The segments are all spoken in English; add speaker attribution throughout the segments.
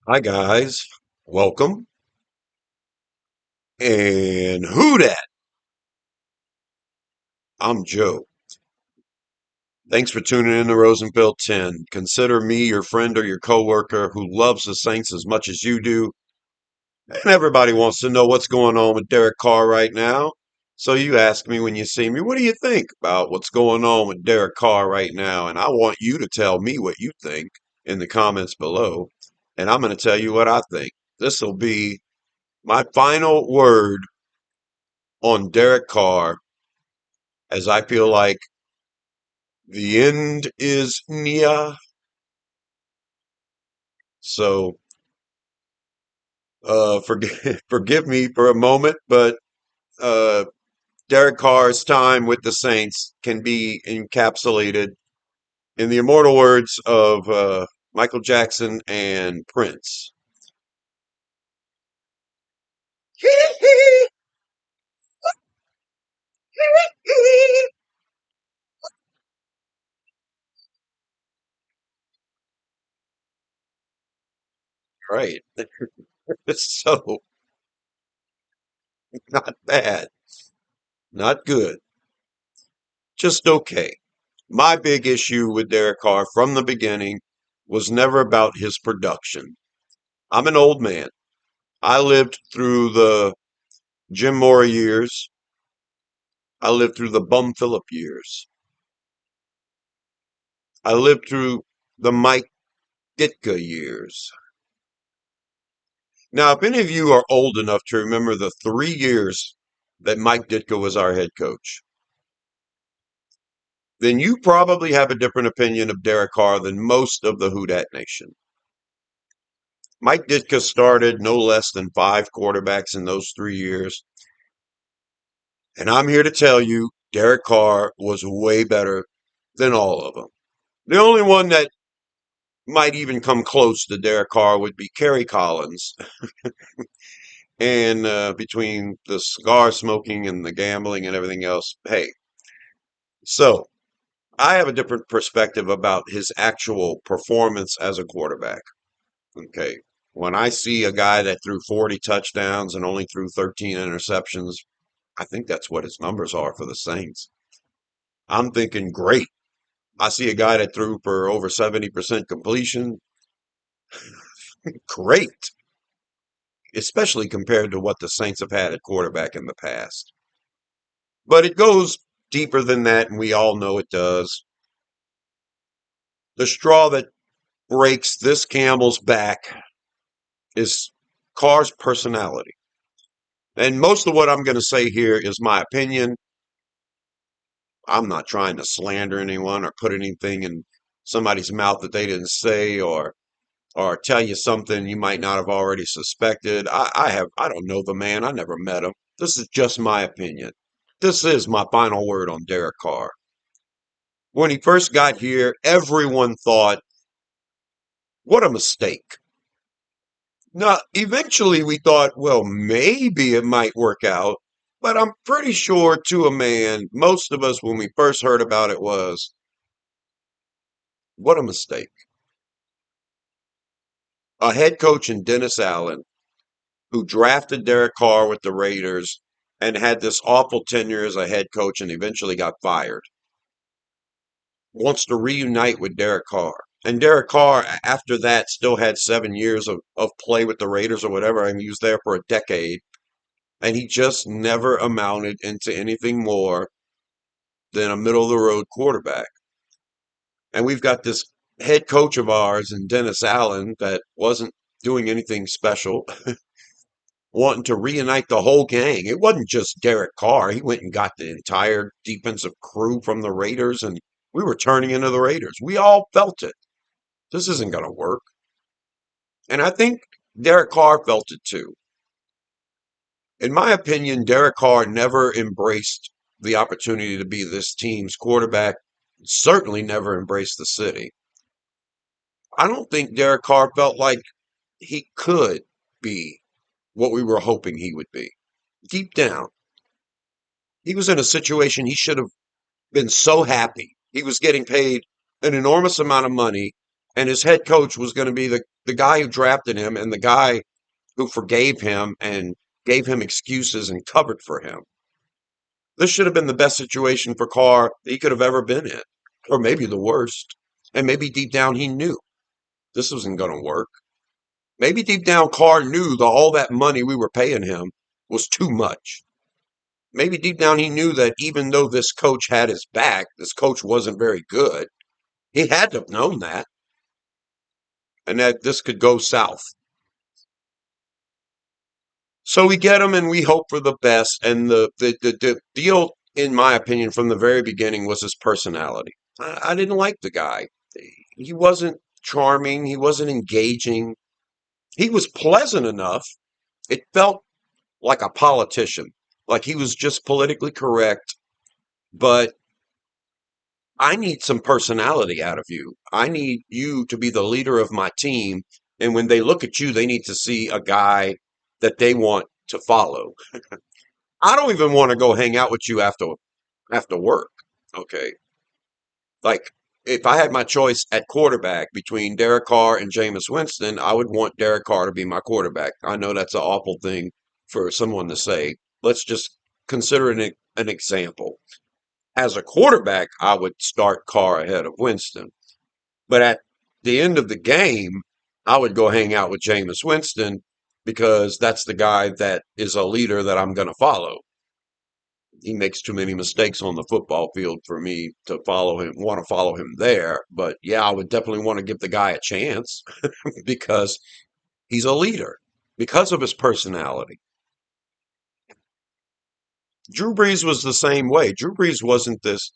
Speaker 1: Hi guys, welcome. And who dat? I'm Joe. Thanks for tuning in to Rosenfield 10. Consider me your friend or your coworker who loves the Saints as much as you do. And everybody wants to know what's going on with Derek Carr right now. So you ask me when you see me, what do you think about what's going on with Derek Carr right now? And I want you to tell me what you think in the comments below. And I'm going to tell you what I think. This will be my final word on Derek Carr, as I feel like the end is near. So forgive me for a moment, but uh, Derek Carr's time with the Saints can be encapsulated in the immortal words of Michael Jackson and Prince. Right. So not bad, not good, just okay. My big issue with Derek Carr from the beginning was never about his production. I'm an old man. I lived through the Jim Mora years. I lived through the Bum Phillip years. I lived through the Mike Ditka years. Now, if any of you are old enough to remember the 3 years that Mike Ditka was our head coach, then you probably have a different opinion of Derek Carr than most of the Who Dat Nation. Mike Ditka started no less than 5 quarterbacks in those 3 years. And I'm here to tell you, Derek Carr was way better than all of them. The only one that might even come close to Derek Carr would be Kerry Collins. And between the cigar smoking and the gambling and everything else, hey, so I have a different perspective about his actual performance as a quarterback. Okay. When I see a guy that threw 40 touchdowns and only threw 13 interceptions, I think that's what his numbers are for the Saints. I'm thinking, great. I see a guy that threw for over 70% completion. Great. Especially compared to what the Saints have had at quarterback in the past. But it goes deeper than that, and we all know it does. The straw that breaks this camel's back is Carr's personality. And most of what I'm going to say here is my opinion. I'm not trying to slander anyone or put anything in somebody's mouth that they didn't say or tell you something you might not have already suspected. I don't know the man. I never met him. This is just my opinion. This is my final word on Derek Carr. When he first got here, everyone thought, what a mistake. Now, eventually we thought, well, maybe it might work out, but I'm pretty sure to a man, most of us, when we first heard about it, was, what a mistake. A head coach in Dennis Allen, who drafted Derek Carr with the Raiders and had this awful tenure as a head coach and eventually got fired, wants to reunite with Derek Carr. And Derek Carr, after that, still had 7 years of play with the Raiders or whatever. I mean, he was there for a decade. And he just never amounted into anything more than a middle of the road quarterback. And we've got this head coach of ours in Dennis Allen that wasn't doing anything special, wanting to reunite the whole gang. It wasn't just Derek Carr. He went and got the entire defensive crew from the Raiders, and we were turning into the Raiders. We all felt it. This isn't going to work. And I think Derek Carr felt it too. In my opinion, Derek Carr never embraced the opportunity to be this team's quarterback, certainly never embraced the city. I don't think Derek Carr felt like he could be what we were hoping he would be. Deep down, he was in a situation he should have been so happy. He was getting paid an enormous amount of money And his head coach was going to be the guy who drafted him and the guy who forgave him and gave him excuses and covered for him. This should have been the best situation for Carr he could have ever been in, or maybe the worst. And maybe deep down he knew this wasn't going to work. Maybe deep down Carr knew that all that money we were paying him was too much. Maybe deep down he knew that even though this coach had his back, this coach wasn't very good. He had to have known that, and that this could go south. So we get him and we hope for the best. And the deal, in my opinion, from the very beginning was his personality. I didn't like the guy. He wasn't charming. He wasn't engaging. He was pleasant enough. It felt like a politician, like he was just politically correct. But I need some personality out of you. I need you to be the leader of my team. And when they look at you, they need to see a guy that they want to follow. I don't even want to go hang out with you after work. Okay. Like if I had my choice at quarterback between Derek Carr and Jameis Winston, I would want Derek Carr to be my quarterback. I know that's an awful thing for someone to say. Let's just consider an example. As a quarterback, I would start Carr ahead of Winston. But at the end of the game, I would go hang out with Jameis Winston because that's the guy that is a leader that I'm going to follow. He makes too many mistakes on the football field for me to follow him, want to follow him there. But yeah, I would definitely want to give the guy a chance because he's a leader, because of his personality. Drew Brees was the same way. Drew Brees wasn't this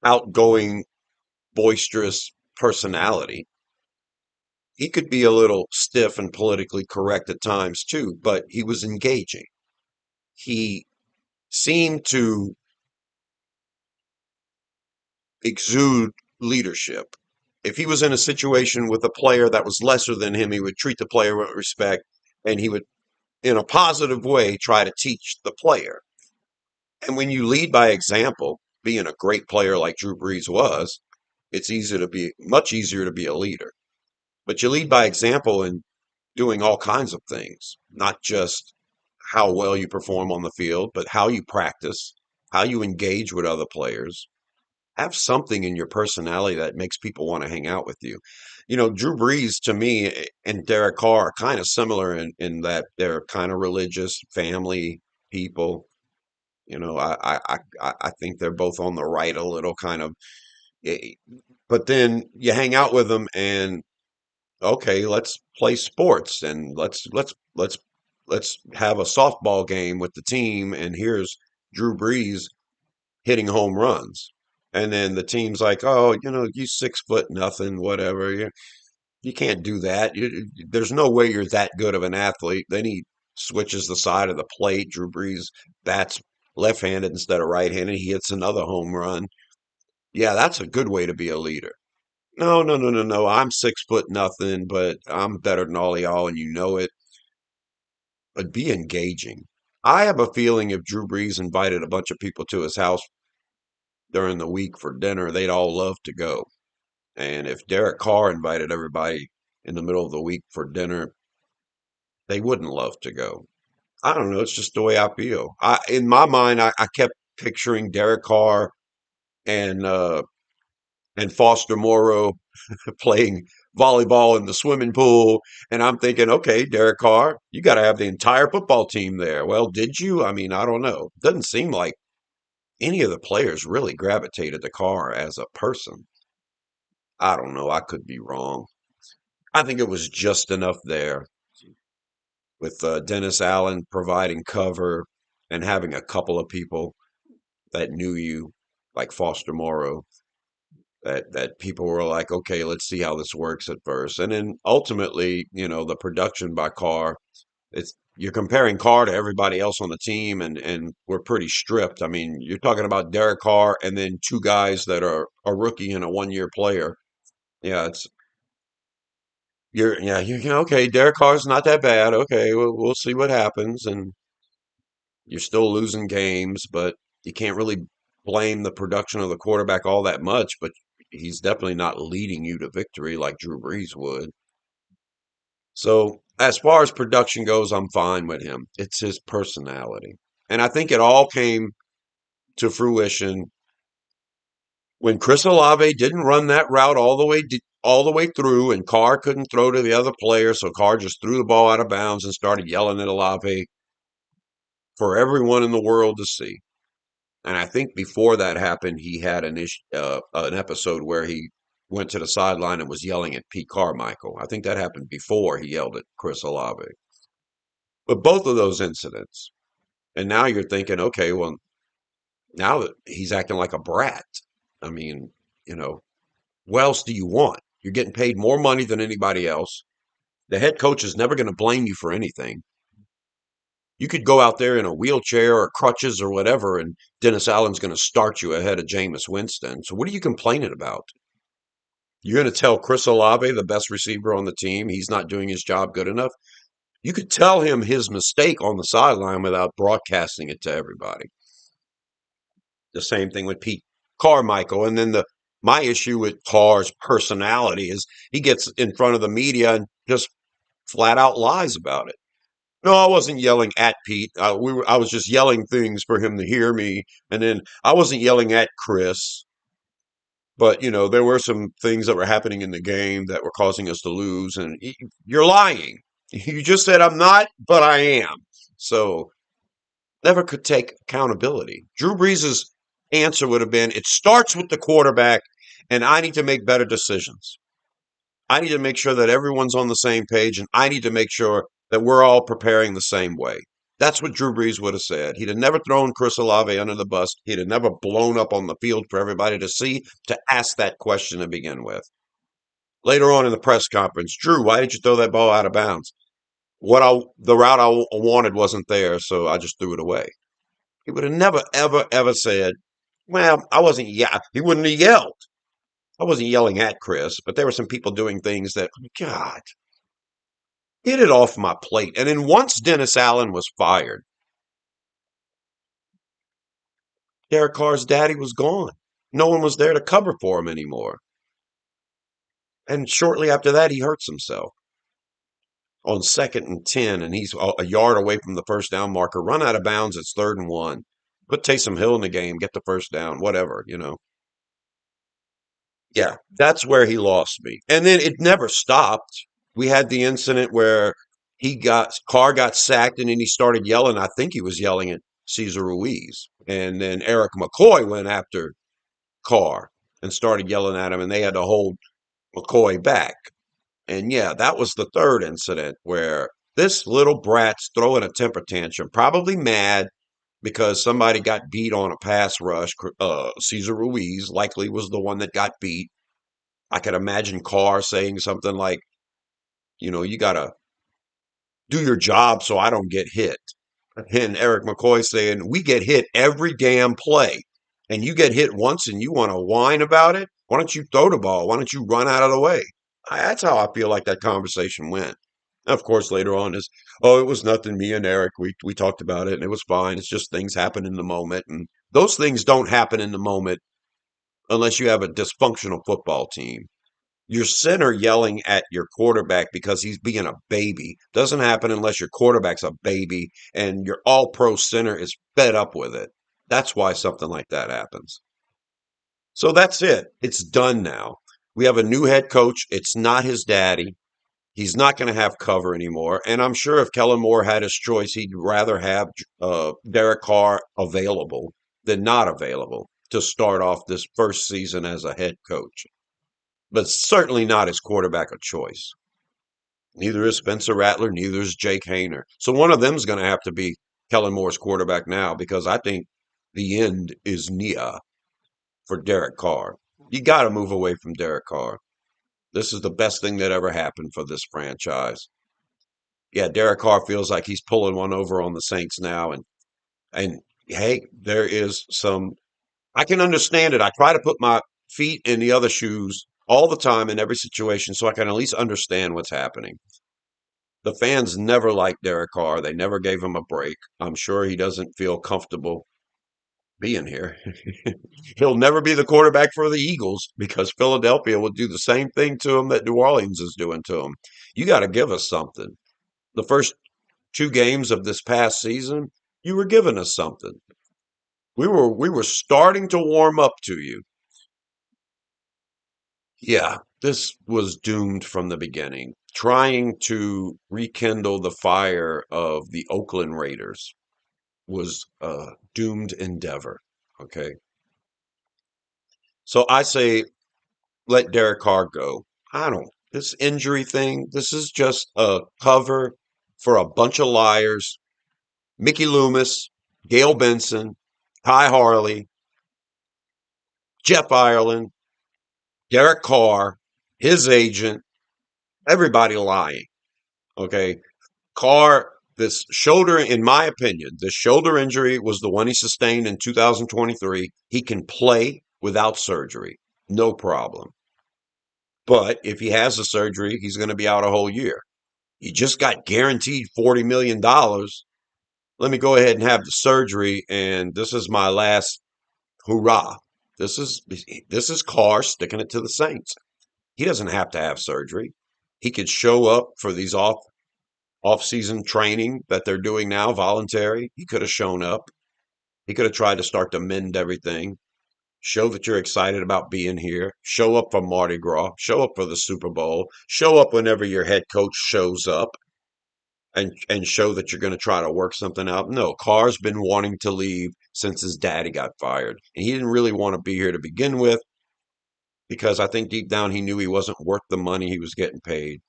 Speaker 1: outgoing, boisterous personality. He could be a little stiff and politically correct at times too, but he was engaging. He seemed to exude leadership. If he was in a situation with a player that was lesser than him, he would treat the player with respect and he would, in a positive way, try to teach the player. And when you lead by example, being a great player like Drew Brees was, it's easy to be much easier to be a leader. But you lead by example in doing all kinds of things, not just how well you perform on the field, but how you practice, how you engage with other players, have something in your personality that makes people want to hang out with you. You know, Drew Brees to me and Derek Carr are kind of similar in that they're kind of religious family people. You know, I think they're both on the right a little kind of, eh, but then you hang out with them and okay, let's play sports and let's have a softball game with the team and here's Drew Brees hitting home runs. And then the team's like, oh, you know, you 6 foot nothing, whatever. You can't do that. There's no way you're that good of an athlete. Then he switches the side of the plate. Drew Brees bats left-handed instead of right-handed. He hits another home run. Yeah, that's a good way to be a leader. No, no, no, no, no. I'm 6 foot nothing, but I'm better than all of y'all, and you know it. But be engaging. I have a feeling if Drew Brees invited a bunch of people to his house during the week for dinner, they'd all love to go. And if Derek Carr invited everybody in the middle of the week for dinner, they wouldn't love to go. I don't know. It's just the way I feel. In my mind, I kept picturing Derek Carr and uh, and Foster Moreau playing volleyball in the swimming pool, and I'm thinking, okay, Derek Carr, you got to have the entire football team there. Well, did you? I mean, I don't know. Doesn't seem like any of the players really gravitated to Carr as a person. I don't know. I could be wrong. I think it was just enough there with Dennis Allen providing cover and having a couple of people that knew you, like Foster Morrow, that people were like, okay, let's see how this works at first. And then ultimately, you know, the production by Carr, it's you're comparing Carr to everybody else on the team and we're pretty stripped. I mean, you're talking about Derek Carr and then two guys that are a rookie and a 1 year player. Yeah, it's you're okay. Derek Carr's not that bad. Okay, we'll see what happens, and you're still losing games, but you can't really blame the production of the quarterback all that much. But he's definitely not leading you to victory like Drew Brees would. So as far as production goes, I'm fine with him. It's his personality. And I think it all came to fruition when Chris Olave didn't run that route all the way through, and Carr couldn't throw to the other player, so Carr just threw the ball out of bounds and started yelling at Olave for everyone in the world to see. And I think before that happened, he had an episode where he went to the sideline and was yelling at Pete Carmichael. I think that happened before he yelled at Chris Olave. But both of those incidents, and now you're thinking, okay, well, now that he's acting like a brat. I mean, you know, what else do you want? You're getting paid more money than anybody else. The head coach is never going to blame you for anything. You could go out there in a wheelchair or crutches or whatever, and Dennis Allen's going to start you ahead of Jameis Winston. So what are you complaining about? You're going to tell Chris Olave, the best receiver on the team, he's not doing his job good enough? You could tell him his mistake on the sideline without broadcasting it to everybody. The same thing with Pete Carmichael. And then my issue with Carr's personality is he gets in front of the media and just flat out lies about it. No, I wasn't yelling at Pete. I was just yelling things for him to hear me. And then I wasn't yelling at Chris, but there were some things that were happening in the game that were causing us to lose. And you're lying. You just said I'm not, but I am. So never could take accountability. Drew Brees' answer would have been, it starts with the quarterback, and I need to make better decisions. I need to make sure that everyone's on the same page, and I need to make sure that we're all preparing the same way. That's what Drew Brees would have said. He'd have never thrown Chris Olave under the bus. He'd have never blown up on the field for everybody to see, to ask that question to begin with. Later on in the press conference, Drew, why did you throw that ball out of bounds? The route I wanted wasn't there, so I just threw it away. He would have never, ever, ever said, well, I wasn't, yeah, he wouldn't have yelled. I wasn't yelling at Chris, but there were some people doing things that, God, get it off my plate. And then once Dennis Allen was fired, Derek Carr's daddy was gone. No one was there to cover for him anymore. And shortly after that, he hurts himself on 2nd and 10, and he's a yard away from the first down marker. Run out of bounds, it's 3rd and 1. Put Taysom Hill in the game, get the first down, whatever. Yeah, that's where he lost me. And then it never stopped. We had the incident where Carr got sacked, and then he started yelling. I think he was yelling at Cesar Ruiz. And then Eric McCoy went after Carr and started yelling at him, and they had to hold McCoy back. And yeah, that was the third incident where this little brat's throwing a temper tantrum, probably mad because somebody got beat on a pass rush. Cesar Ruiz likely was the one that got beat. I could imagine Carr saying something like, you got to do your job so I don't get hit. And Eric McCoy saying, we get hit every damn play. And you get hit once and you want to whine about it? Why don't you throw the ball? Why don't you run out of the way? That's how I feel like that conversation went. Of course, later on is, oh, it was nothing. Me and Eric, we talked about it and it was fine. It's just things happen in the moment. And those things don't happen in the moment unless you have a dysfunctional football team. Your center yelling at your quarterback because he's being a baby doesn't happen unless your quarterback's a baby and your all pro center is fed up with it. That's why something like that happens. So that's it. It's done now. We have a new head coach. It's not his daddy. He's not going to have cover anymore. And I'm sure if Kellen Moore had his choice, he'd rather have Derek Carr available than not available to start off this first season as a head coach. But certainly not his quarterback of choice. Neither is Spencer Rattler, neither is Jake Hayner. So one of them is going to have to be Kellen Moore's quarterback now because I think the end is near for Derek Carr. You got to move away from Derek Carr. This is the best thing that ever happened for this franchise. Yeah, Derek Carr feels like he's pulling one over on the Saints now, and hey, there is some. I can understand it. I try to put my feet in the other shoes all the time in every situation so I can at least understand what's happening. The fans never liked Derek Carr. They never gave him a break. I'm sure he doesn't feel comfortable being here. He'll never be the quarterback for the Eagles because Philadelphia will do the same thing to him that New Orleans is doing to him. You got to give us something. The first two games of this past season, you were giving us something. We were starting to warm up to you. Yeah, this was doomed from the beginning. Trying to rekindle the fire of the Oakland Raiders was a doomed endeavor. Okay. So I say let Derek Carr go. I don't. This injury thing, this is just a cover for a bunch of liars. Mickey Loomis, Gail Benson, Ty Harley, Jeff Ireland, Derek Carr, his agent, everybody lying. Okay. Carr, this shoulder, in my opinion, this shoulder injury was the one he sustained in 2023. He can play without surgery. No problem. But if he has the surgery, he's going to be out a whole year. You just got guaranteed $40 million. Let me go ahead and have the surgery, and this is my last hurrah. This is Carr sticking it to the Saints. He doesn't have to have surgery. He could show up for these off-season training that they're doing now, voluntary. He could have shown up. He could have tried to start to mend everything. Show that you're excited about being here. Show up for Mardi Gras. Show up for the Super Bowl. Show up whenever your head coach shows up and show that you're going to try to work something out. No, Carr's been wanting to leave since his daddy got fired. And he didn't really want to be here to begin with because I think deep down he knew he wasn't worth the money he was getting paid.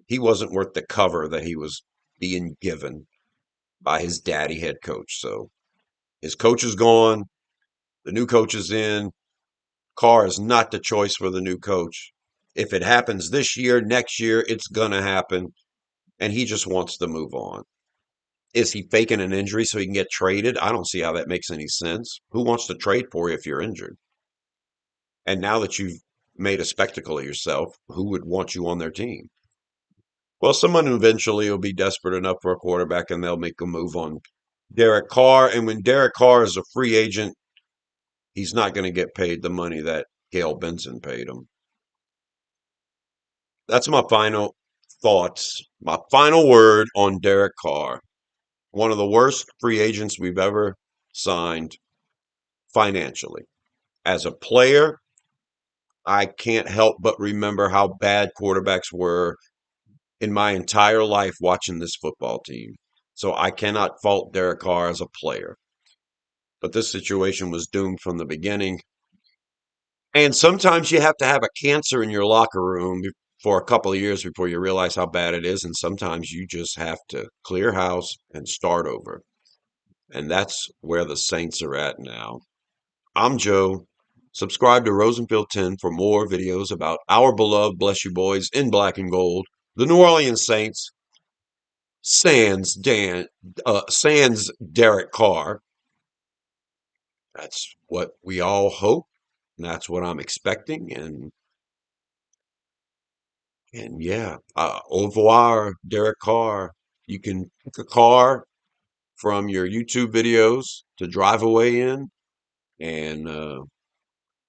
Speaker 1: He wasn't worth the cover that he was being given by his daddy head coach. So his coach is gone. The new coach is in. Carr is not the choice for the new coach. If it happens this year, next year, it's going to happen. And he just wants to move on. Is he faking an injury so he can get traded? I don't see how that makes any sense. Who wants to trade for you if you're injured? And now that you've made a spectacle of yourself, who would want you on their team? Well, someone who eventually will be desperate enough for a quarterback and they'll make a move on Derek Carr. And when Derek Carr is a free agent, he's not going to get paid the money that Gail Benson paid him. That's my final thoughts. My final word on Derek Carr. One of the worst free agents we've ever signed financially. As a player, I can't help but remember how bad quarterbacks were in my entire life watching this football team. So I cannot fault Derek Carr as a player. But this situation was doomed from the beginning. And sometimes you have to have a cancer in your locker room for a couple of years before you realize how bad it is. And sometimes you just have to clear house and start over. And that's where the Saints are at now. I'm Joe. Subscribe to Rosenfield 10 for more videos about our beloved Bless You Boys in black and gold, the New Orleans Saints, sans Derek Carr. That's what we all hope. And that's what I'm expecting. And yeah, au revoir, Derek Carr. You can pick a car from your YouTube videos to drive away in. And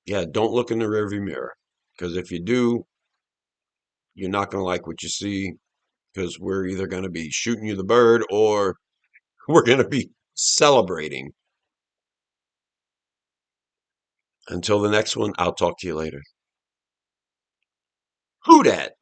Speaker 1: yeah, don't look in the rearview mirror. Because if you do, you're not going to like what you see. Because we're either going to be shooting you the bird or we're going to be celebrating. Until the next one, I'll talk to you later. Who dat?